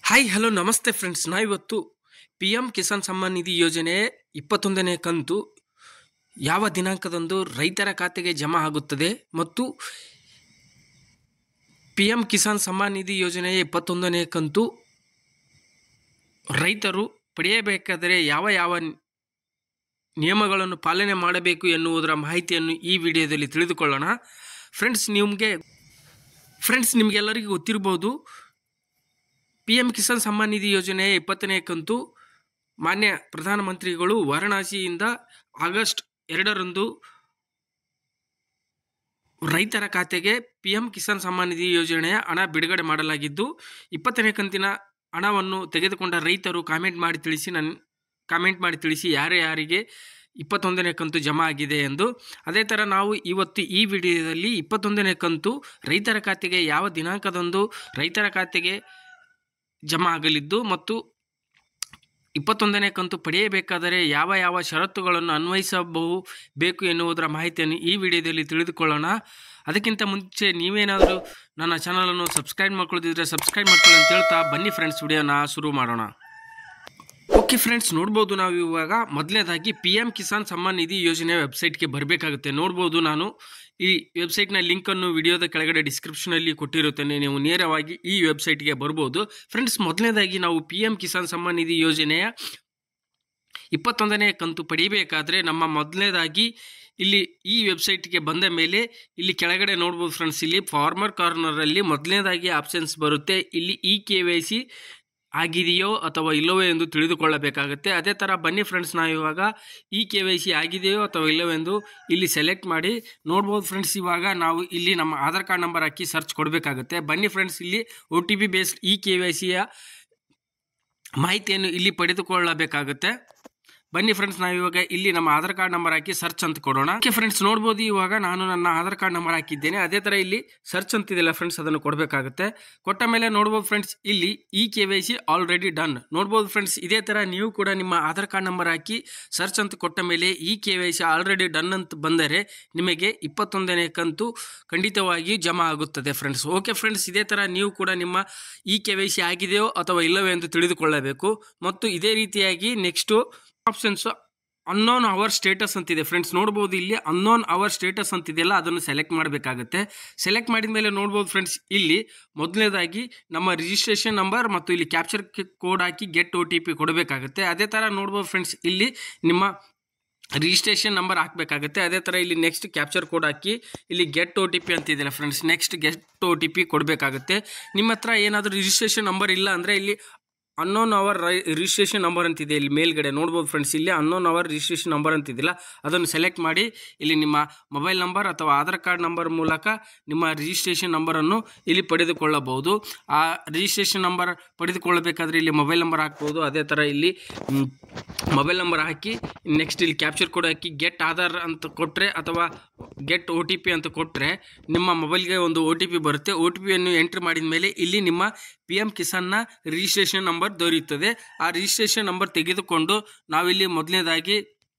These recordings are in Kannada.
ಹಾಯ್ ಹಲೋ ನಮಸ್ತೆ ಫ್ರೆಂಡ್ಸ್. ಇವತ್ತು ಪಿ ಎಂ ಕಿಸಾನ್ ಸಮ್ಮಾನ್ ನಿಧಿ ಯೋಜನೆ 21ನೇ ಕಂತು ಯಾವ ದಿನಾಂಕದಂದು ರೈತರ ಖಾತೆಗೆ ಜಮಾ ಆಗುತ್ತದೆ ಮತ್ತು ಪಿ ಎಂ ಕಿಸಾನ್ ಸಮ್ಮಾನ್ ನಿಧಿ ಯೋಜನೆಯ 21ನೇ ಕಂತು ರೈತರು ಪಡೆಯಬೇಕಾದರೆ ಯಾವ ಯಾವ ನಿಯಮಗಳನ್ನು ಪಾಲನೆ ಮಾಡಬೇಕು ಎನ್ನುವುದರ ಮಾಹಿತಿಯನ್ನು ಈ ವಿಡಿಯೋದಲ್ಲಿ ತಿಳಿದುಕೊಳ್ಳೋಣ. ಫ್ರೆಂಡ್ಸ್ ನಿಮಗೆಲ್ಲರಿಗೂ ಗೊತ್ತಿರಬಹುದು, ಪಿ ಎಂ ಕಿಸಾನ್ ಸಮ್ಮಾನ್ ನಿಧಿ ಯೋಜನೆಯ 20ನೇ ಕಂತು ಮಾನ್ಯ ಪ್ರಧಾನಮಂತ್ರಿಗಳು ವಾರಣಾಸಿಯಿಂದ ಆಗಸ್ಟ್ 2ರಂದು ರೈತರ ಖಾತೆಗೆ ಪಿ ಎಂ ಕಿಸಾನ್ ಸಮ್ಮಾನ್ ನಿಧಿ ಯೋಜನೆಯ ಹಣ ಬಿಡುಗಡೆ ಮಾಡಲಾಗಿದ್ದು, 20ನೇ ಕಂತಿನ ಹಣವನ್ನು ತೆಗೆದುಕೊಂಡ ರೈತರು ಕಾಮೆಂಟ್ ಮಾಡಿ ತಿಳಿಸಿ ಯಾರಿಗೆ 21ನೇ ಕಂತು ಜಮಾ ಆಗಿದೆ ಎಂದು. ಅದೇ ಥರ ನಾವು ಇವತ್ತು ಈ ವಿಡಿಯೋದಲ್ಲಿ 21ನೇ ಕಂತು ರೈತರ ಖಾತೆಗೆ ಯಾವ ದಿನಾಂಕದಂದು ರೈತರ ಖಾತೆಗೆ ಜಮಾ ಆಗಲಿದ್ದು ಮತ್ತು 21ನೇ ಕಂತು ಪಡೆಯಬೇಕಾದರೆ ಯಾವ ಯಾವ ಷರತ್ತುಗಳನ್ನು ಅನ್ವಯಿಸಬೇಕು ಎನ್ನುವುದರ ಮಾಹಿತಿಯನ್ನು ಈ ವಿಡಿಯೋದಲ್ಲಿ ತಿಳಿದುಕೊಳ್ಳೋಣ. ಅದಕ್ಕಿಂತ ಮುಂಚೆ ನೀವೇನಾದರೂ ನನ್ನ ಚಾನಲನ್ನು ಸಬ್ಸ್ಕ್ರೈಬ್ ಮಾಡ್ಕೊಳ್ಳೋದಿದ್ರೆ ಸಬ್ಸ್ಕ್ರೈಬ್ ಮಾಡ್ಕೊಳ್ಳಿ ಅಂತ ಹೇಳ್ತಾ ಬನ್ನಿ ಫ್ರೆಂಡ್ಸ್, ವಿಡಿಯೋನ ಶುರು ಮಾಡೋಣ. ಓಕೆ ಫ್ರೆಂಡ್ಸ್, ನೋಡ್ಬೋದು ನಾವು ಇವಾಗ ಮೊದಲನೇದಾಗಿ ಪಿ ಎಂ ಕಿಸಾನ್ ಸಮ್ಮಾನ್ ನಿಧಿ ಯೋಜನೆಯ ವೆಬ್ಸೈಟ್ಗೆ ಬರಬೇಕಾಗುತ್ತೆ. ನೋಡ್ಬೋದು, ನಾನು ಈ ವೆಬ್ಸೈಟ್ನ ಲಿಂಕನ್ನು ವಿಡಿಯೋದ ಕೆಳಗಡೆ ಡಿಸ್ಕ್ರಿಪ್ಷನಲ್ಲಿ ಕೊಟ್ಟಿರುತ್ತೇನೆ. ನೀವು ನೇರವಾಗಿ ಈ ವೆಬ್ಸೈಟ್ಗೆ ಬರ್ಬೋದು. ಫ್ರೆಂಡ್ಸ್, ಮೊದಲನೇದಾಗಿ ನಾವು ಪಿ ಎಂ ಕಿಸಾನ್ ಸಮ್ಮಾನ್ ನಿಧಿ ಯೋಜನೆಯ 21ನೇ ಕಂತು ಪಡಿಬೇಕಾದ್ರೆ ನಮ್ಮ ಮೊದಲನೇದಾಗಿ ಇಲ್ಲಿ ಈ ವೆಬ್ಸೈಟ್ಗೆ ಬಂದ ಮೇಲೆ ಇಲ್ಲಿ ಕೆಳಗಡೆ ನೋಡ್ಬೋದು ಫ್ರೆಂಡ್ಸ್, ಇಲ್ಲಿ ಫಾರ್ಮರ್ ಕಾರ್ನರಲ್ಲಿ ಮೊದಲನೇದಾಗಿ ಆಪ್ಷನ್ಸ್ ಬರುತ್ತೆ. ಇಲ್ಲಿ KYC ಆಗಿದೆಯೋ ಅಥವಾ ಇಲ್ಲವೋ ಎಂದು ತಿಳಿದುಕೊಳ್ಳಬೇಕಾಗುತ್ತೆ. ಅದೇ ಥರ ಬನ್ನಿ ಫ್ರೆಂಡ್ಸ್, ನಾವು ಇವಾಗ KYC ಆಗಿದೆಯೋ ಅಥವಾ ಇಲ್ಲವೋ ಎಂದು ಇಲ್ಲಿ ಸೆಲೆಕ್ಟ್ ಮಾಡಿ ನೋಡ್ಬೋದು ಫ್ರೆಂಡ್ಸ್. ಇವಾಗ ನಾವು ಇಲ್ಲಿ ನಮ್ಮ ಆಧಾರ್ ಕಾರ್ಡ್ ನಂಬರ್ ಹಾಕಿ ಸರ್ಚ್ ಕೊಡಬೇಕಾಗುತ್ತೆ. ಬನ್ನಿ ಫ್ರೆಂಡ್ಸ್, ಇಲ್ಲಿ OTP ಬೇಸ್ಡ್ KYCಯ ಮಾಹಿತಿಯನ್ನು ಇಲ್ಲಿ ಪಡೆದುಕೊಳ್ಳಬೇಕಾಗುತ್ತೆ. ಬನ್ನಿ ಫ್ರೆಂಡ್ಸ್, ನಾವು ಇವಾಗ ಇಲ್ಲಿ ನಮ್ಮ ಆಧಾರ್ ಕಾರ್ಡ್ ನಂಬರ್ ಹಾಕಿ ಸರ್ಚ್ ಅಂತ ಕೊಡೋಣ. ಓಕೆ ಫ್ರೆಂಡ್ಸ್, ನೋಡ್ಬೋದು ಇವಾಗ ನಾನು ನನ್ನ ಆಧಾರ್ ಕಾರ್ಡ್ ನಂಬರ್ ಹಾಕಿದ್ದೇನೆ. ಅದೇ ಥರ ಇಲ್ಲಿ ಸರ್ಚ್ ಅಂತಿದೆಯಲ್ಲ ಫ್ರೆಂಡ್ಸ್, ಅದನ್ನು ಕೊಡಬೇಕಾಗುತ್ತೆ. ಕೊಟ್ಟ ಮೇಲೆ ನೋಡ್ಬೋದು ಫ್ರೆಂಡ್ಸ್, ಇಲ್ಲಿ KYC ಆಲ್ರೆಡಿ ಡನ್. ನೋಡ್ಬೋದು ಫ್ರೆಂಡ್ಸ್, ಇದೇ ಥರ ನೀವು ಕೂಡ ನಿಮ್ಮ ಆಧಾರ್ ಕಾರ್ಡ್ ನಂಬರ್ ಹಾಕಿ ಸರ್ಚ್ ಅಂತ ಕೊಟ್ಟ ಮೇಲೆ KYC ಆಲ್ರೆಡಿ ಡನ್ ಅಂತ ಬಂದರೆ ನಿಮಗೆ 21ನೇ ಕಂತು ಖಂಡಿತವಾಗಿ ಜಮಾ ಆಗುತ್ತದೆ ಫ್ರೆಂಡ್ಸ್. ಓಕೆ ಫ್ರೆಂಡ್ಸ್, ಇದೇ ಥರ ನೀವು ಕೂಡ ನಿಮ್ಮ KYC ಆಗಿದೆಯೋ ಅಥವಾ ಇಲ್ಲವೋ ಎಂದು ತಿಳಿದುಕೊಳ್ಳಬೇಕು. ಮತ್ತು ಇದೇ ರೀತಿಯಾಗಿ ನೆಕ್ಸ್ಟು ಆಪ್ಷನ್ಸ್ ಅನ್ನೋನ್ ಅವರ್ ಸ್ಟೇಟಸ್ ಅಂತಿದೆ ಫ್ರೆಂಡ್ಸ್. ನೋಡ್ಬೋದು ಇಲ್ಲಿ ಅನ್ನೋನ್ ಅವರ್ ಸ್ಟೇಟಸ್ ಅಂತಿದೆಯಲ್ಲ, ಅದನ್ನು ಸೆಲೆಕ್ಟ್ ಮಾಡಬೇಕಾಗುತ್ತೆ. ಸೆಲೆಕ್ಟ್ ಮಾಡಿದ ಮೇಲೆ ನೋಡ್ಬೋದು ಫ್ರೆಂಡ್ಸ್, ಇಲ್ಲಿ ಮೊದಲನೇದಾಗಿ ನಮ್ಮ ರಿಜಿಸ್ಟ್ರೇಷನ್ ನಂಬರ್ ಮತ್ತು ಇಲ್ಲಿ ಕ್ಯಾಪ್ಚರ್ ಕೋಡ್ ಹಾಕಿ ಗೆಟ್ OTP ಕೊಡಬೇಕಾಗುತ್ತೆ. ಅದೇ ಥರ ನೋಡ್ಬೋದು ಫ್ರೆಂಡ್ಸ್, ಇಲ್ಲಿ ನಿಮ್ಮ ರಿಜಿಸ್ಟ್ರೇಷನ್ ನಂಬರ್ ಹಾಕಬೇಕಾಗುತ್ತೆ. ಅದೇ ಥರ ಇಲ್ಲಿ ನೆಕ್ಸ್ಟ್ ಕ್ಯಾಪ್ಚರ್ ಕೋಡ್ ಹಾಕಿ ಇಲ್ಲಿ ಗೆಟ್ OTP ಅಂತಿದೆಯಲ್ಲ ಫ್ರೆಂಡ್ಸ್, ನೆಕ್ಸ್ಟ್ ಗೆಟ್ OTP ಕೊಡಬೇಕಾಗುತ್ತೆ. ನಿಮ್ಮ ಹತ್ರ ಏನಾದರೂ ರಿಜಿಸ್ಟ್ರೇಷನ್ ನಂಬರ್ ಇಲ್ಲ ಅಂದರೆ ಇಲ್ಲಿ ಅನ್ನೋನ್ ಅವರ್ ರಿಜಿಸ್ಟ್ರೇಷನ್ ನಂಬರ್ ಅಂತಿದೆ ಇಲ್ಲಿ ಮೇಲ್ಗಡೆ ನೋಡ್ಬೋದು ಫ್ರೆಂಡ್ಸ್, ಇಲ್ಲಿ ಅನ್ನೋನ್ ಅವರ್ ರಿಜಿಸ್ಟ್ರೇಷನ್ ನಂಬರ್ ಅಂತಿದ್ದಿಲ್ಲ, ಅದನ್ನು ಸೆಲೆಕ್ಟ್ ಮಾಡಿ ಇಲ್ಲಿ ನಿಮ್ಮ ಮೊಬೈಲ್ ನಂಬರ್ ಅಥವಾ ಆಧಾರ್ ಕಾರ್ಡ್ ನಂಬರ್ ಮೂಲಕ ನಿಮ್ಮ ರಿಜಿಸ್ಟ್ರೇಷನ್ ನಂಬರನ್ನು ಇಲ್ಲಿ ಪಡೆದುಕೊಳ್ಳಬಹುದು. ಆ ರಿಜಿಸ್ಟ್ರೇಷನ್ ನಂಬರ್ ಪಡೆದುಕೊಳ್ಳಬೇಕಾದ್ರೆ ಇಲ್ಲಿ ಮೊಬೈಲ್ ನಂಬರ್ ಹಾಕ್ಬೋದು. ಅದೇ ಥರ ಇಲ್ಲಿ ಮೊಬೈಲ್ ನಂಬರ್ ಹಾಕಿ ನೆಕ್ಸ್ಟ್ ಇಲ್ಲಿ ಕ್ಯಾಪ್ಚರ್ ಕೋಡ್ ಹಾಕಿ ಗೆಟ್ ಆಧಾರ್ ಅಂತ ಕೊಟ್ಟರೆ ಅಥವಾ ಗೆಟ್ OTP ಅಂತ ಕೊಟ್ಟರೆ ನಿಮ್ಮ ಮೊಬೈಲ್ಗೆ ಒಂದು OTP ಬರುತ್ತೆ. OTPಯನ್ನು ಎಂಟ್ರಿ ಮಾಡಿದ ಮೇಲೆ ಇಲ್ಲಿ ನಿಮ್ಮ PM ಕಿಸಾನ್ನ ರಿಜಿಸ್ಟ್ರೇಷನ್ ನಂಬರ್ ದೊರೆಯುತ್ತದೆ. ಆ ರಿಜಿಸ್ಟ್ರೇಷನ್ ನಂಬರ್ ತೆಗೆದುಕೊಂಡು ನಾವಿಲ್ಲಿ ಮೊದಲನೇದಾಗಿ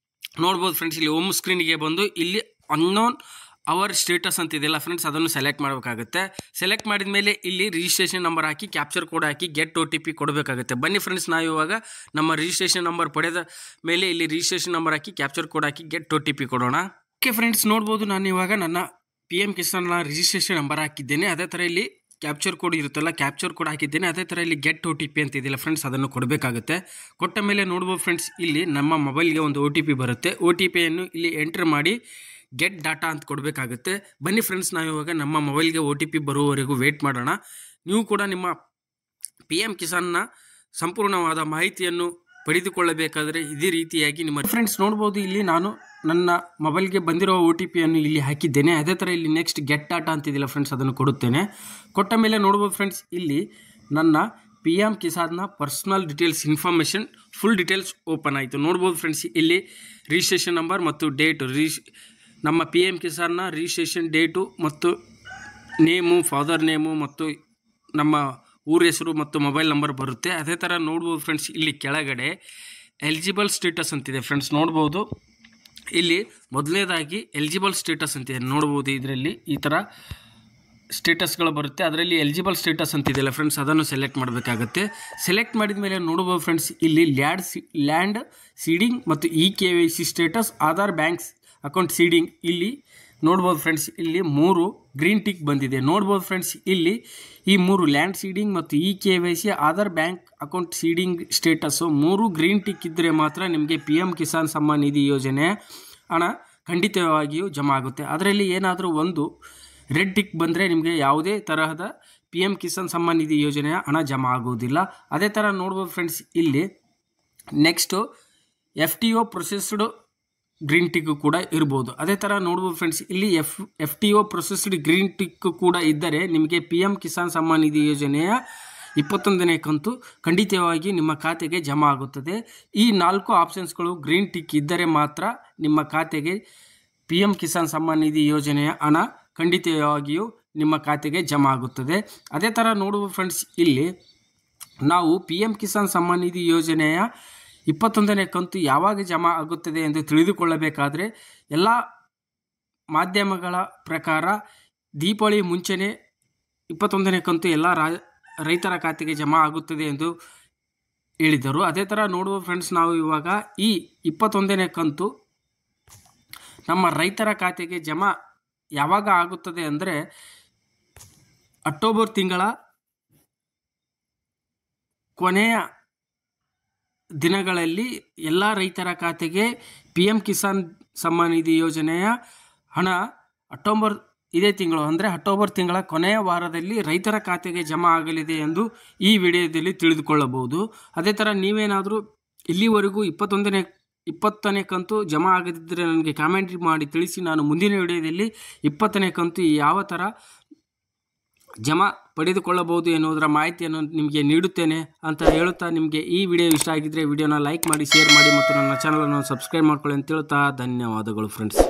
ನೋಡ್ಬೋದು ಫ್ರೆಂಡ್ಸ್, ಇಲ್ಲಿ ಹೋಮ್ ಸ್ಕ್ರೀನ್ಗೆ ಬಂದು ಇಲ್ಲಿ ಅನ್ನೋನ್ ಅವರ್ ಸ್ಟೇಟಸ್ ಅಂತಿದೆಯಲ್ಲ ಫ್ರೆಂಡ್ಸ್, ಅದನ್ನು ಸೆಲೆಕ್ಟ್ ಮಾಡಬೇಕಾಗುತ್ತೆ. ಸೆಲೆಕ್ಟ್ ಮಾಡಿದ ಮೇಲೆ ಇಲ್ಲಿ ರಿಜಿಸ್ಟ್ರೇಷನ್ ನಂಬರ್ ಹಾಕಿ ಕ್ಯಾಪ್ಚರ್ ಕೋಡ್ ಹಾಕಿ ಗೆಟ್ OTP ಕೊಡಬೇಕಾಗುತ್ತೆ. ಬನ್ನಿ ಫ್ರೆಂಡ್ಸ್, ನಾವು ಇವಾಗ ನಮ್ಮ ರಿಜಿಸ್ಟ್ರೇಷನ್ ನಂಬರ್ ಪಡೆದ ಮೇಲೆ ಇಲ್ಲಿ ರಿಜಿಸ್ಟ್ರೇಷನ್ ನಂಬರ್ ಹಾಕಿ ಕ್ಯಾಪ್ಚರ್ ಕೋಡ್ ಹಾಕಿ ಗೆಟ್ OTP ಕೊಡೋಣ. ಓಕೆ ಫ್ರೆಂಡ್ಸ್, ನೋಡ್ಬೋದು ನಾನು ಇವಾಗ ನನ್ನ PM ಕಿಸಾನ್ನ ರಿಜಿಸ್ಟ್ರೇಷನ್ ನಂಬರ್ ಹಾಕಿದ್ದೇನೆ. ಅದೇ ಥರ ಇಲ್ಲಿ ಕ್ಯಾಪ್ಚರ್ ಕೋಡ್ ಇರುತ್ತಲ್ಲ, ಕ್ಯಾಪ್ಚರ್ ಕೋಡ್ ಹಾಕಿದ್ದೇನೆ. ಅದೇ ಥರ ಇಲ್ಲಿ ಗೆಟ್ OTP ಅಂತಿದೆಯಲ್ಲ ಫ್ರೆಂಡ್ಸ್, ಅದನ್ನು ಕೊಡಬೇಕಾಗುತ್ತೆ. ಕೊಟ್ಟ ಮೇಲೆ ನೋಡ್ಬೋದು ಫ್ರೆಂಡ್ಸ್, ಇಲ್ಲಿ ನಮ್ಮ ಮೊಬೈಲ್ಗೆ ಒಂದು OTP ಬರುತ್ತೆ. OTPಯನ್ನು ಇಲ್ಲಿ ಎಂಟ್ರ್ ಮಾಡಿ ಗೆಟ್ ಡಾಟಾ ಅಂತ ಕೊಡಬೇಕಾಗುತ್ತೆ. ಬನ್ನಿ ಫ್ರೆಂಡ್ಸ್, ನಾವು ಇವಾಗ ನಮ್ಮ ಮೊಬೈಲ್ಗೆ OTP ಬರುವವರೆಗೂ ವೇಟ್ ಮಾಡೋಣ. ನೀವು ಕೂಡ ನಿಮ್ಮ PM ಕಿಸಾನ್ನ ಸಂಪೂರ್ಣವಾದ ಮಾಹಿತಿಯನ್ನು ಪಡೆದುಕೊಳ್ಳಬೇಕಾದರೆ ಇದೇ ರೀತಿಯಾಗಿ ನಿಮ್ಮ ಫ್ರೆಂಡ್ಸ್ ನೋಡ್ಬೋದು, ಇಲ್ಲಿ ನಾನು ನನ್ನ ಮೊಬೈಲ್ಗೆ ಬಂದಿರೋ OTPಯನ್ನು ಇಲ್ಲಿ ಹಾಕಿದ್ದೇನೆ. ಅದೇ ಥರ ಇಲ್ಲಿ ನೆಕ್ಸ್ಟ್ ಗೆಟ್ ಡಾಟಾ ಅಂತಿದೆಯಲ್ಲ ಫ್ರೆಂಡ್ಸ್, ಅದನ್ನು ಕೊಡುತ್ತೇನೆ. ಕೊಟ್ಟ ಮೇಲೆ ನೋಡ್ಬೋದು ಫ್ರೆಂಡ್ಸ್, ಇಲ್ಲಿ ನನ್ನ PM ಕಿಸಾನ್ನ personal details information full details open ಆಯಿತು. ನೋಡ್ಬೋದು ಫ್ರೆಂಡ್ಸ್, ಇಲ್ಲಿ ರಿಜಿಸ್ಟ್ರೇಷನ್ ನಂಬರ್ ಮತ್ತು ಡೇಟು ನಮ್ಮ PM ಕಿಸಾನ್ನ ರಿಜಿಸ್ಟ್ರೇಷನ್ ಡೇಟು ಮತ್ತು ನೇಮು, ಫಾದರ್ ನೇಮು ಮತ್ತು ನಮ್ಮ ಊರ ಹೆಸರು ಮತ್ತು ಮೊಬೈಲ್ ನಂಬರ್ ಬರುತ್ತೆ. ಅದೇ ಥರ ನೋಡ್ಬೋದು ಫ್ರೆಂಡ್ಸ್, ಇಲ್ಲಿ ಕೆಳಗಡೆ ಎಲಿಜಿಬಲ್ ಸ್ಟೇಟಸ್ ಅಂತಿದೆ ಫ್ರೆಂಡ್ಸ್. ನೋಡ್ಬೋದು ಇಲ್ಲಿ ಮೊದಲನೇದಾಗಿ ಎಲಿಜಿಬಲ್ ಸ್ಟೇಟಸ್ ಅಂತಿದೆ. ನೋಡ್ಬೋದು ಇದರಲ್ಲಿ ಈ ಥರ ಸ್ಟೇಟಸ್ಗಳು ಬರುತ್ತೆ. ಅದರಲ್ಲಿ ಎಲಿಜಿಬಲ್ ಸ್ಟೇಟಸ್ ಅಂತಿದೆಯಲ್ಲ ಫ್ರೆಂಡ್ಸ್, ಅದನ್ನು ಸೆಲೆಕ್ಟ್ ಮಾಡಬೇಕಾಗುತ್ತೆ. ಸೆಲೆಕ್ಟ್ ಮಾಡಿದ ಮೇಲೆ ನೋಡ್ಬೋದು ಫ್ರೆಂಡ್ಸ್, ಇಲ್ಲಿ ಲ್ಯಾಂಡ್ ಸೀಡಿಂಗ್ ಮತ್ತು KYC status, Aadhaar banks account seeding ಇಲ್ಲಿ ನೋಡ್ಬೋದು ಫ್ರೆಂಡ್ಸ್. ಇಲ್ಲಿ 3 ಗ್ರೀನ್ ಟಿಕ್ ಬಂದಿದೆ. ನೋಡ್ಬೋದು ಫ್ರೆಂಡ್ಸ್, ಇಲ್ಲಿ ಈ 3 ಲ್ಯಾಂಡ್ ಸೀಡಿಂಗ್ ಮತ್ತು KYC Aadhaar bank account seeding status 3 green tick ಇದ್ದರೆ ಮಾತ್ರ ನಿಮಗೆ PM ಕಿಸಾನ್ ಸಮ್ಮಾನ್ ನಿಧಿ ಯೋಜನೆ ಹಣ ಖಂಡಿತವಾಗಿಯೂ ಜಮಾ ಆಗುತ್ತೆ. ಅದರಲ್ಲಿ ಏನಾದರೂ ಒಂದು ರೆಡ್ ಟಿಕ್ ಬಂದರೆ ನಿಮಗೆ ಯಾವುದೇ ತರಹದ PM ಕಿಸಾನ್ ಸಮ್ಮಾನ್ ನಿಧಿ ಯೋಜನೆಯ ಹಣ ಜಮಾ ಆಗುವುದಿಲ್ಲ. ಅದೇ ಥರ ನೋಡ್ಬೋದು ಫ್ರೆಂಡ್ಸ್, ಇಲ್ಲಿ next FTO processed green tick ಕೂಡ ಇರ್ಬೋದು. ಅದೇ ಥರ ನೋಡ್ಬೋದು ಫ್ರೆಂಡ್ಸ್, ಇಲ್ಲಿ FTO ಪ್ರೊಸೆಸ್ಡ್ ಗ್ರೀನ್ ಟಿಕ್ ಕೂಡ ಇದ್ದರೆ ನಿಮಗೆ PM ಕಿಸಾನ್ ಸಮ್ಮಾನ್ ನಿಧಿ ಯೋಜನೆಯ 21ನೇ ಕಂತು ಖಂಡಿತವಾಗಿ ನಿಮ್ಮ ಖಾತೆಗೆ ಜಮಾ ಆಗುತ್ತದೆ. ಈ 4 ಆಪ್ಷನ್ಸ್ಗಳು ಗ್ರೀನ್ ಟಿಕ್ ಇದ್ದರೆ ಮಾತ್ರ ನಿಮ್ಮ ಖಾತೆಗೆ PM ಕಿಸಾನ್ ಸಮ್ಮಾನ್ ನಿಧಿ ಯೋಜನೆಯ ಹಣ ಖಂಡಿತವಾಗಿಯೂ ನಿಮ್ಮ ಖಾತೆಗೆ ಜಮಾ ಆಗುತ್ತದೆ. ಅದೇ ಥರ ನೋಡುವ ಫ್ರೆಂಡ್ಸ್, ಇಲ್ಲಿ ನಾವು PM ಕಿಸಾನ್ ಸಮ್ಮಾನ್ ನಿಧಿ ಯೋಜನೆಯ 21ನೇ ಕಂತು ಯಾವಾಗ ಜಮಾ ಆಗುತ್ತದೆ ಎಂದು ತಿಳಿದುಕೊಳ್ಳಬೇಕಾದರೆ ಎಲ್ಲ ಮಾಧ್ಯಮಗಳ ಪ್ರಕಾರ ದೀಪಾವಳಿ ಮುಂಚೆನೇ 21ನೇ ಕಂತು ಎಲ್ಲ ರೈತರ ಖಾತೆಗೆ ಜಮಾ ಆಗುತ್ತದೆ ಎಂದು ಹೇಳಿದರು. ಅದೇ ಥರ ನೋಡುವ ಫ್ರೆಂಡ್ಸ್, ನಾವು ಇವಾಗ ಈ 21ನೇ ಕಂತು ನಮ್ಮ ರೈತರ ಖಾತೆಗೆ ಜಮಾ ಯಾವಾಗ ಆಗುತ್ತದೆ ಅಂದರೆ ಅಕ್ಟೋಬರ್ ತಿಂಗಳ ಕೊನೆಯ ದಿನಗಳಲ್ಲಿ ಎಲ್ಲ ರೈತರ ಖಾತೆಗೆ PM ಕಿಸಾನ್ ಸಮ್ಮಾನ್ ನಿಧಿ ಯೋಜನೆಯ ಹಣ ಇದೇ ತಿಂಗಳು ಅಂದರೆ ಅಕ್ಟೋಬರ್ ತಿಂಗಳ ಕೊನೆಯ ವಾರದಲ್ಲಿ ರೈತರ ಖಾತೆಗೆ ಜಮಾ ಆಗಲಿದೆ ಎಂದು ಈ ವಿಡಿಯೋದಲ್ಲಿ ತಿಳಿದುಕೊಳ್ಳಬಹುದು. ಅದೇ ಥರ ನೀವೇನಾದರೂ ಇಲ್ಲಿವರೆಗೂ 20ನೇ ಕಂತು ಜಮಾ ಆಗದಿದ್ದರೆ ನನಗೆ ಕಾಮೆಂಟ್ ಮಾಡಿ ತಿಳಿಸಿ. ನಾನು ಮುಂದಿನ ವಿಡಿಯೋದಲ್ಲಿ 20ನೇ ಕಂತು ಯಾವ ಥರ ಜಮಾ ಪಡೆದುಕೊಳ್ಳಬಹುದು ಎನ್ನುವುದರ ಮಾಹಿತಿಯನ್ನು ನಿಮಗೆ ನೀಡುತ್ತೇನೆ ಅಂತ ಹೇಳುತ್ತಾ, ನಿಮಗೆ ಈ ವಿಡಿಯೋ ಇಷ್ಟ ಆಗಿದ್ದರೆ ವಿಡಿಯೋನ ಲೈಕ್ ಮಾಡಿ, ಶೇರ್ ಮಾಡಿ ಮತ್ತು ನನ್ನ ಚಾನಲನ್ನು ಸಬ್ಸ್ಕ್ರೈಬ್ ಮಾಡ್ಕೊಳ್ಳಿ ಅಂತ ಹೇಳ್ತಾ ಧನ್ಯವಾದಗಳು ಫ್ರೆಂಡ್ಸ್.